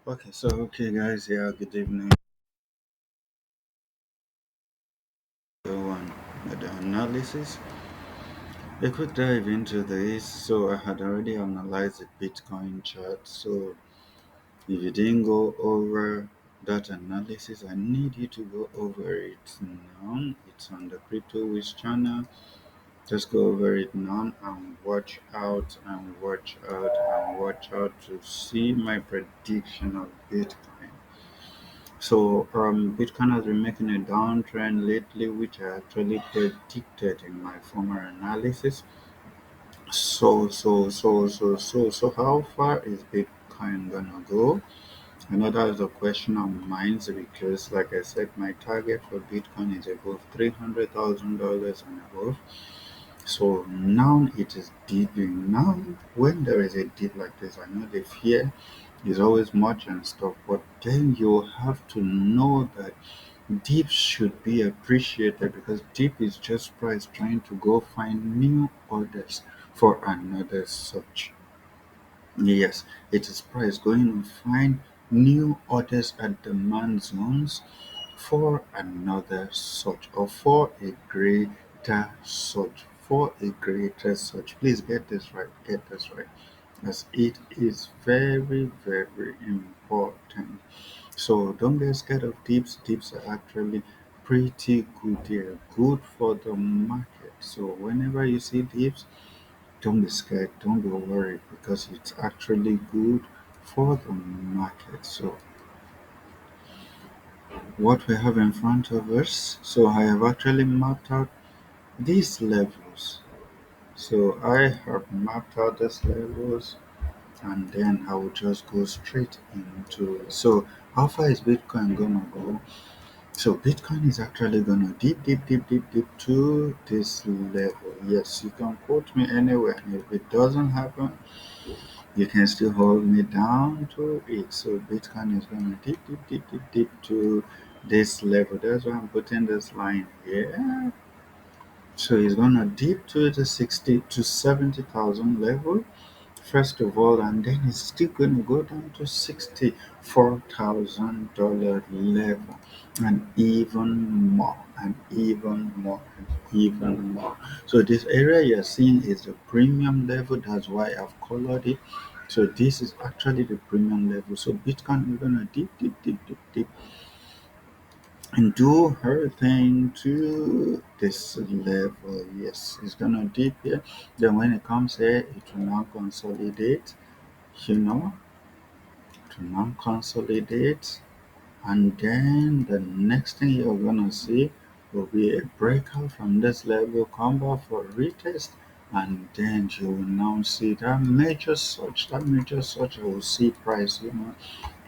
Okay, guys, yeah, good evening. So, the analysis, a quick dive into this. So, I had already analyzed the Bitcoin chart. So, if you didn't go over that analysis, I need you to go over it now. It's on the Crypto Wiz channel. Just go over it now and watch out and watch out and watch out to see my prediction of Bitcoin. So Bitcoin has been making a downtrend lately, which I actually predicted in my former analysis. So how far is Bitcoin gonna go? I know that is a question on minds because, like I said, my target for Bitcoin is above $300,000 and above. So now it is dipping. Now, when there is a dip like this, I know the fear is always much and stuff, but then you have to know that deep should be appreciated because deep is just price trying to go find new orders for another such. Yes, it is price going to find new orders at demand zones for another such or for a greater such. For a greater such. Please get this right. Get this right. As it is very, very important. So don't get scared of dips. Dips are actually pretty good. They're good for the market. So whenever you see dips, don't be scared. Don't be worried because it's actually good for the market. So what we have in front of us. So I have actually mapped out these levels. So I have mapped out these levels and then I will just go straight into it. So how far is Bitcoin gonna go? So Bitcoin is actually gonna dip to this level. Yes, you can quote me anywhere, and if it doesn't happen, you can still hold me down to it. So Bitcoin is gonna dip to this level. That's why I'm putting this line here. So it's gonna dip to the 60 to 70,000 level first of all, and then it's still going to go down to $64,000 level, and even more, and even more, and even more. So this area you're seeing is the premium level. That's why I've colored it. So this is actually the premium level. So Bitcoin is gonna dip, and do her thing to this level. Yes, it's gonna dip here. Then when it comes here, it will now consolidate, you know, to now consolidate, and then the next thing you're gonna see will be a breakout from this level, come back for retest, and then you will now see that major surge. I will see price, I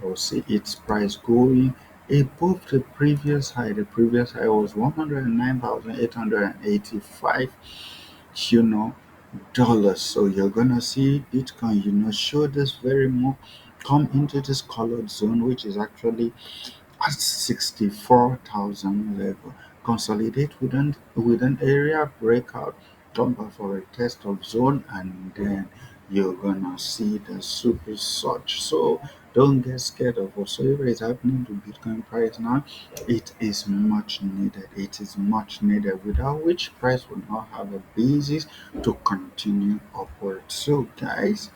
will see its price going above the previous high. The previous high was 109,885, you know, dollars. So you're gonna see Bitcoin, show this very more, come into this colored zone, which is actually at 64,000 level. Consolidate within area breakout, come back for a test of zone, and then you're gonna see the super surge. So don't get scared of whatsoever is happening to Bitcoin price now. It is much needed. It is much needed, without which price will not have a basis to continue upward. So guys,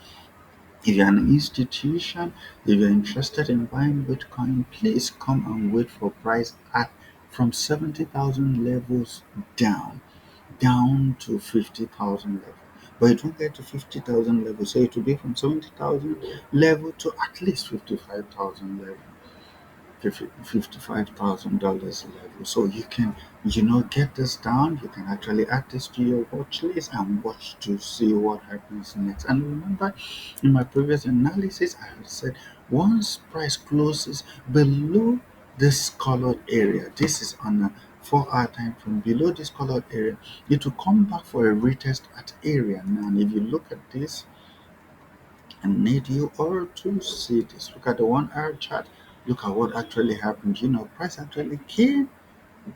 if you're an institution, if you're interested in buying Bitcoin, please come and wait for price at from 70,000 levels down to 50,000 level. But it won't get to 50,000 level, so it will be from 70,000 level to at least 55,000 level. $55,000 level. So you can, get this down. You can actually add this to your watch list and watch to see what happens next. And remember, in my previous analysis, I had said once price closes below this colored area, this is on a 4 hour time frame, below this colored area, it will come back for a retest at area. Now, and if you look at this, I need you all to see this. Look at the 1 hour chart. Look at what actually happened. Price actually came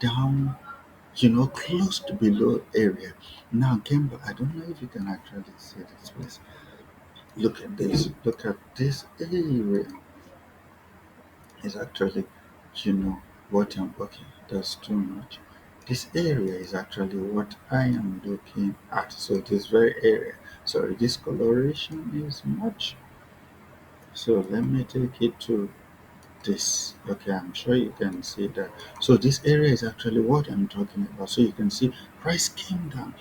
down, close to below area. Now, Gamble, I don't know if you can actually see this, please. Look at this. Look at this area. is actually, you know, what I'm okay. That's too much. This area is actually what I am looking at. So this very area. Sorry, this coloration is much. So let me take it to this. Okay, I'm sure you can see that. So this area is actually what I'm talking about. So you can see price came down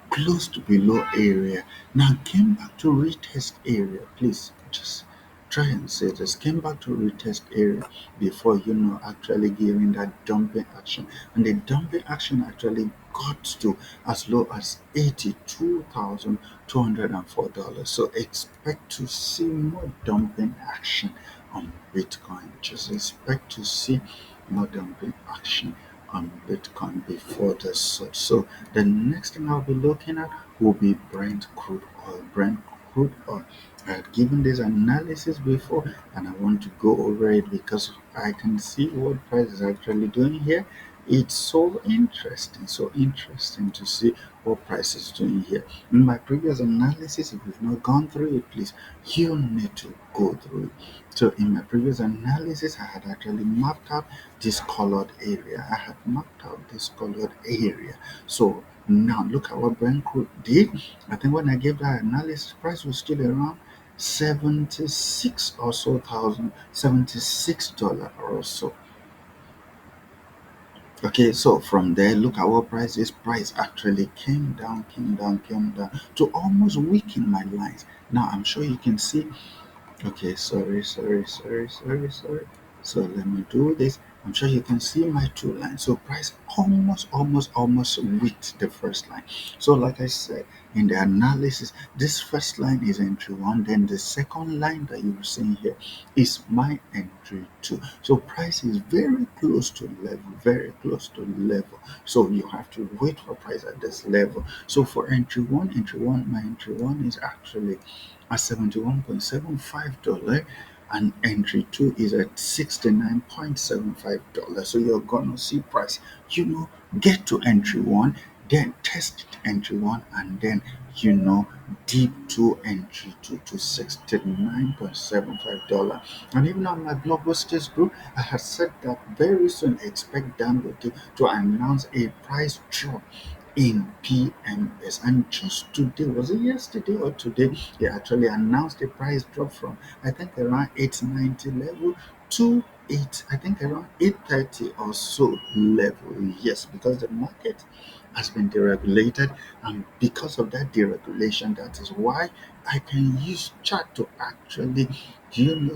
close to below area. Now came back to retest area. Please just try and say this. Came back to retest area before actually giving that dumping action. And the dumping action actually got to as low as $82,204. So expect to see more dumping action on Bitcoin. Just expect to see more dumping action on Bitcoin before the surge. So the next thing I'll be looking at will be Brent Crude Oil. Brent Crude Oil. I had given this analysis before and I want to go over it because I can see what price is actually doing here. It's so interesting to see what price is doing here. In my previous analysis, if you've not gone through it, please, you need to go through it. So in my previous analysis, I had actually mapped out this colored area. I had mapped out this colored area. So now look at what Brent Crude did. I think when I gave that analysis, price was still around 76 or so thousand, $76 or so. Okay, so from there, look at what price is. Price actually came down to almost weaken my lines. Now I'm sure you can see. Okay, sorry. So let me do this. I'm sure you can see my two lines. So price almost with the first line. So like I said in the analysis, this first line is entry one. Then the second line that you're seeing here is my entry two. So price is very close to level, very close to level. So you have to wait for price at this level. So for my entry one is actually at $71.75 and entry two is at $69.75. So you're gonna see price, get to entry one, then test entry one, and then deep to entry two to $69.75. And even on my blockbusters group, I had said that very soon expect Dangote to announce a price drop in PMS. And just today, was it yesterday or today, they actually announced the price drop from I think around 890 level to I think around 830 or so level. Yes, because the market has been deregulated, and because of that deregulation, that is why I can use chart to actually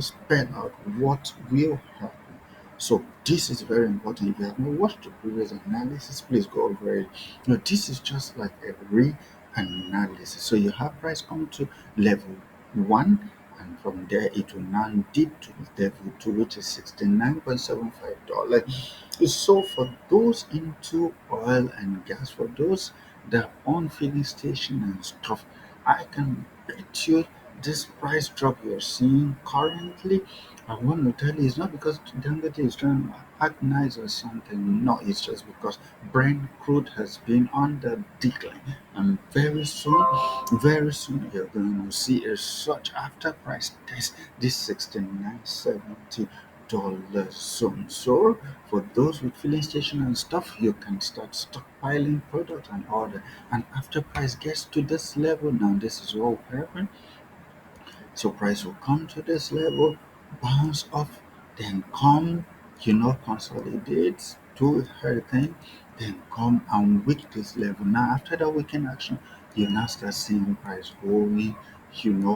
spell out what will happen. So this is very important. If you have not watched the previous analysis, please go over it. This is just like a re-analysis. So you have price come to level one, and from there it will now dip to level two, which is $69.75. So for those into oil and gas, for those that own filling station and stuff, I can bet you this price drop you're seeing currently, I want to tell you, it's not because Dangote is trying to act nice or something. No, it's just because Brent crude has been on the decline. And very soon, you're going to see a surge after price test this 69.70 zone. So for those with filling station and stuff, you can start stockpiling product and order. And after price gets to this level, now this is what will happen. So price will come to this level, bounce off, then come, consolidate, do her thing, then come and weak this level. Now after that weekend action, you now start seeing price going,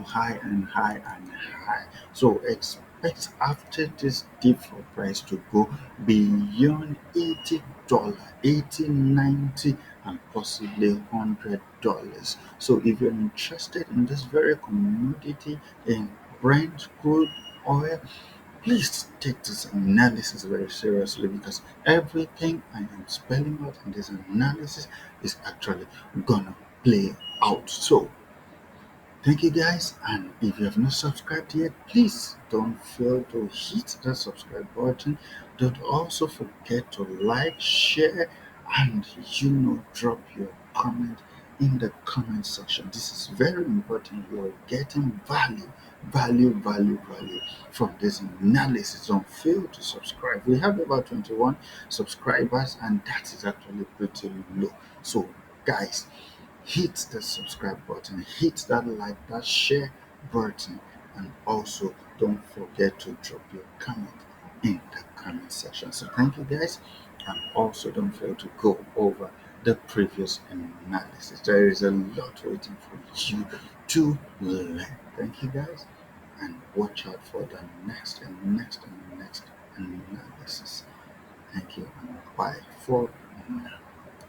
high and high and high. So expect after this dip for price to go beyond $80, 80, 90, and possibly $100. So if you're interested in this very commodity in Brent crude oil, please take this analysis very seriously because everything I am spelling out in this analysis is actually gonna play out. So thank you guys, and if you have not subscribed yet, please don't fail to hit that subscribe button. Don't also forget to like, share, and drop your comment in the comment section. This is very important. You are getting value value from this analysis. Don't fail to subscribe. We have about 21 subscribers, and that is actually pretty low. So, guys, hit the subscribe button, hit that like, that share button, and also don't forget to drop your comment in the comment section. So, thank you guys, and also don't fail to go over the previous analysis. There is a lot waiting for you to learn. Thank you guys, and watch out for the next analysis. Thank you, and bye for now.